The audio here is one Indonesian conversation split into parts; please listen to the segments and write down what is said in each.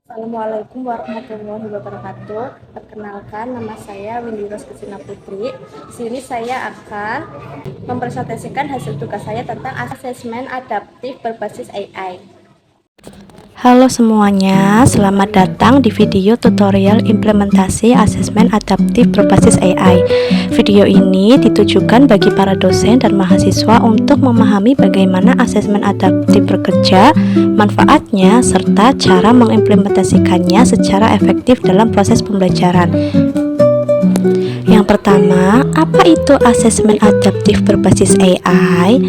Assalamualaikum warahmatullahi wabarakatuh. Perkenalkan, nama saya Windy Rose Kesina Putri. Di sini saya akan mempresentasikan hasil tugas saya tentang asesmen adaptif berbasis AI. Halo semuanya, selamat datang di video tutorial implementasi asesmen adaptif berbasis AI. Video ini ditujukan bagi para dosen dan mahasiswa untuk memahami bagaimana asesmen adaptif bekerja, manfaatnya, serta cara mengimplementasikannya secara efektif dalam proses pembelajaran. Yang pertama, apa itu asesmen adaptif berbasis AI?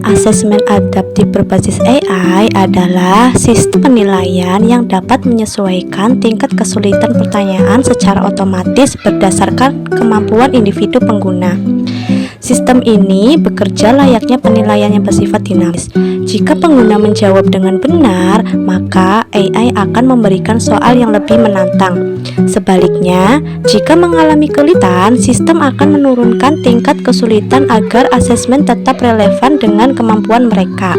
Asesmen adaptif berbasis AI adalah sistem penilaian yang dapat menyesuaikan tingkat kesulitan pertanyaan secara otomatis berdasarkan kemampuan individu pengguna. Sistem ini bekerja layaknya penilaian yang bersifat dinamis. Jika pengguna menjawab dengan benar, maka AI akan memberikan soal yang lebih menantang. Sebaliknya, jika mengalami kesulitan, sistem akan menurunkan tingkat kesulitan agar asesmen tetap relevan dengan kemampuan mereka.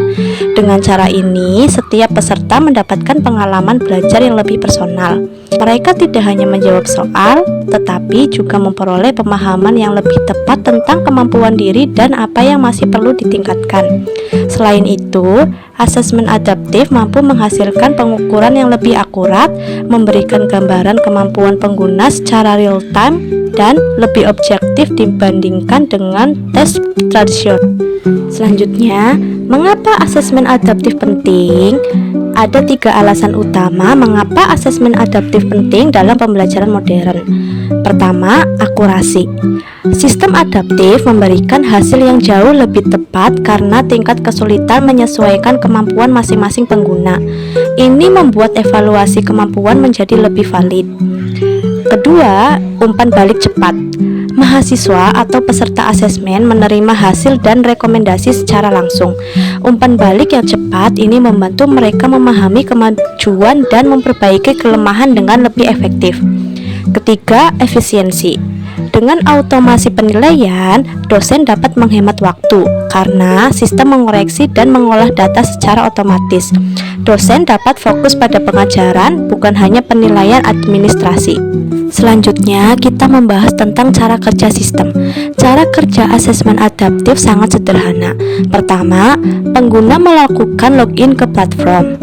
Dengan cara ini, setiap peserta mendapatkan pengalaman belajar yang lebih personal. Mereka tidak hanya menjawab soal, tetapi juga memperoleh pemahaman yang lebih tepat tentang kemampuan diri dan apa yang masih perlu ditingkatkan. Selain itu, asesmen adaptif mampu menghasilkan pengukuran yang lebih akurat, memberikan gambaran kemampuan pengguna secara real time, dan lebih objektif dibandingkan dengan tes tradisional. Selanjutnya, mengapa asesmen adaptif penting? Ada 3 alasan utama mengapa asesmen adaptif penting dalam pembelajaran modern. Pertama, akurasi. Sistem adaptif memberikan hasil yang jauh lebih tepat karena tingkat kesulitan menyesuaikan kemampuan masing-masing pengguna. Ini membuat evaluasi kemampuan menjadi lebih valid. Kedua, umpan balik cepat. Mahasiswa atau peserta asesmen menerima hasil dan rekomendasi secara langsung. Umpan balik yang cepat ini membantu mereka memahami kemajuan dan memperbaiki kelemahan dengan lebih efektif. Ketiga, efisiensi. Dengan automasi penilaian, dosen dapat menghemat waktu karena sistem mengoreksi dan mengolah data secara otomatis. Dosen dapat fokus pada pengajaran, bukan hanya penilaian administrasi. Selanjutnya, kita membahas tentang cara kerja sistem. Cara kerja asesmen adaptif sangat sederhana. Pertama, pengguna melakukan login ke platform.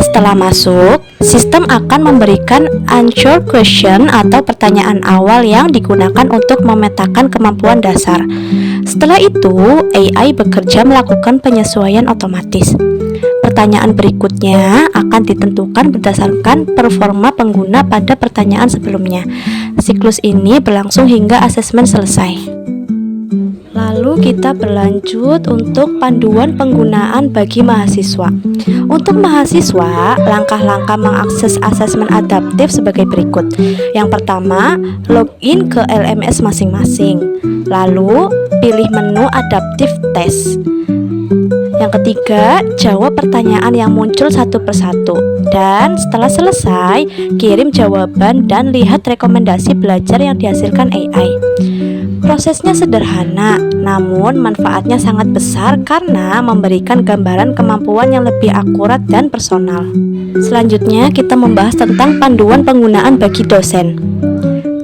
Setelah masuk, sistem akan memberikan answer question atau pertanyaan awal yang digunakan untuk memetakan kemampuan dasar. Setelah itu, AI bekerja melakukan penyesuaian otomatis. Pertanyaan berikutnya akan ditentukan berdasarkan performa pengguna pada pertanyaan sebelumnya. Siklus ini berlangsung hingga asesmen selesai. Lalu kita berlanjut untuk panduan penggunaan bagi mahasiswa. Untuk mahasiswa, langkah-langkah mengakses asesmen adaptif sebagai berikut. Yang pertama, login ke LMS masing-masing. Lalu, pilih menu adaptive test. Yang ketiga, jawab pertanyaan yang muncul satu persatu. Dan setelah selesai, kirim jawaban dan lihat rekomendasi belajar yang dihasilkan AI. Prosesnya sederhana, namun manfaatnya sangat besar karena memberikan gambaran kemampuan yang lebih akurat dan personal. Selanjutnya, kita membahas tentang panduan penggunaan bagi dosen.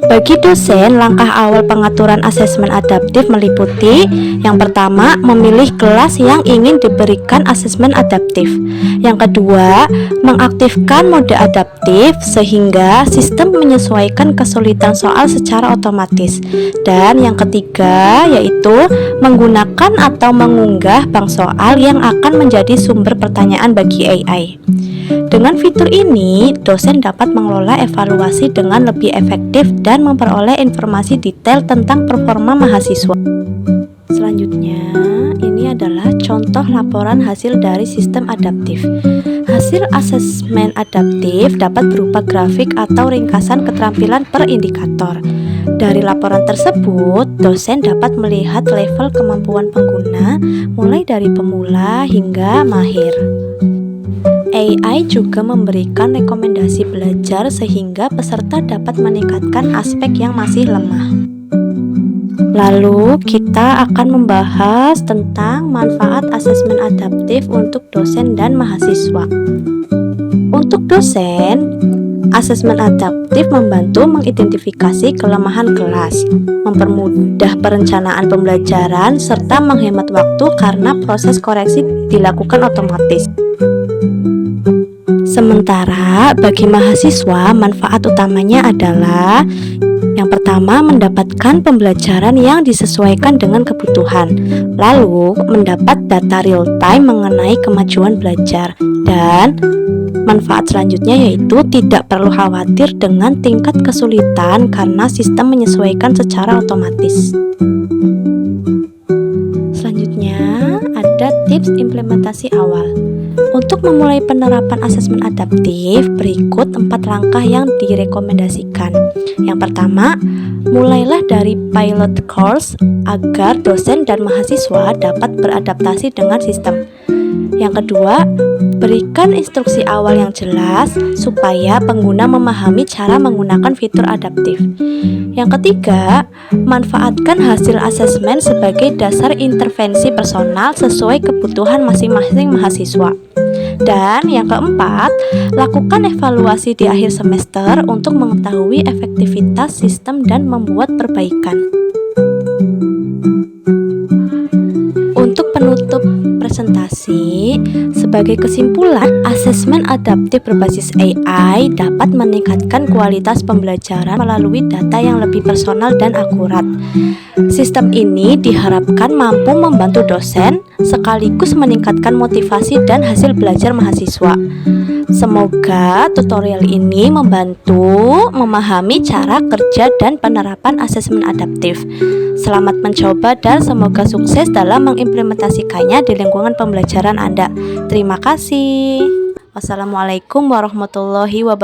Bagi dosen, langkah awal pengaturan asesmen adaptif meliputi: yang pertama, memilih kelas yang ingin diberikan asesmen adaptif. Yang kedua, mengaktifkan mode adaptif sehingga sistem menyesuaikan kesulitan soal secara otomatis. Dan yang ketiga, yaitu menggunakan atau mengunggah bank soal yang akan menjadi sumber pertanyaan bagi AI. Dengan fitur ini, dosen dapat mengelola evaluasi dengan lebih efektif dan memperoleh informasi detail tentang performa mahasiswa. Selanjutnya, ini adalah contoh laporan hasil dari sistem adaptif. Hasil asesmen adaptif dapat berupa grafik atau ringkasan keterampilan per indikator. Dari laporan tersebut, dosen dapat melihat level kemampuan pengguna mulai dari pemula hingga mahir. AI juga memberikan rekomendasi belajar sehingga peserta dapat meningkatkan aspek yang masih lemah. Lalu kita akan membahas tentang manfaat asesmen adaptif untuk dosen dan mahasiswa. Untuk dosen, asesmen adaptif membantu mengidentifikasi kelemahan kelas, mempermudah perencanaan pembelajaran, serta menghemat waktu karena proses koreksi dilakukan otomatis. Sementara bagi mahasiswa, manfaat utamanya adalah yang pertama, mendapatkan pembelajaran yang disesuaikan dengan kebutuhan, lalu mendapat data real time mengenai kemajuan belajar, dan manfaat selanjutnya yaitu tidak perlu khawatir dengan tingkat kesulitan karena sistem menyesuaikan secara otomatis. Selanjutnya, ada tips implementasi awal. Untuk memulai penerapan asesmen adaptif, berikut 4 langkah yang direkomendasikan. Yang pertama, mulailah dari pilot course agar dosen dan mahasiswa dapat beradaptasi dengan sistem. Yang kedua, berikan instruksi awal yang jelas supaya pengguna memahami cara menggunakan fitur adaptif. Yang ketiga, manfaatkan hasil asesmen sebagai dasar intervensi personal sesuai kebutuhan masing-masing mahasiswa. Dan yang keempat, lakukan evaluasi di akhir semester untuk mengetahui efektivitas sistem dan membuat perbaikan. Untuk penutup presentasi, sebagai kesimpulan, asesmen adaptif berbasis AI dapat meningkatkan kualitas pembelajaran melalui data yang lebih personal dan akurat. Sistem ini diharapkan mampu membantu dosen sekaligus meningkatkan motivasi dan hasil belajar mahasiswa. Semoga tutorial ini membantu memahami cara kerja dan penerapan asesmen adaptif. Selamat mencoba dan semoga sukses dalam mengimplementasikannya di lingkungan pembelajaran Anda. Terima kasih. Wassalamualaikum warahmatullahi wabarakatuh.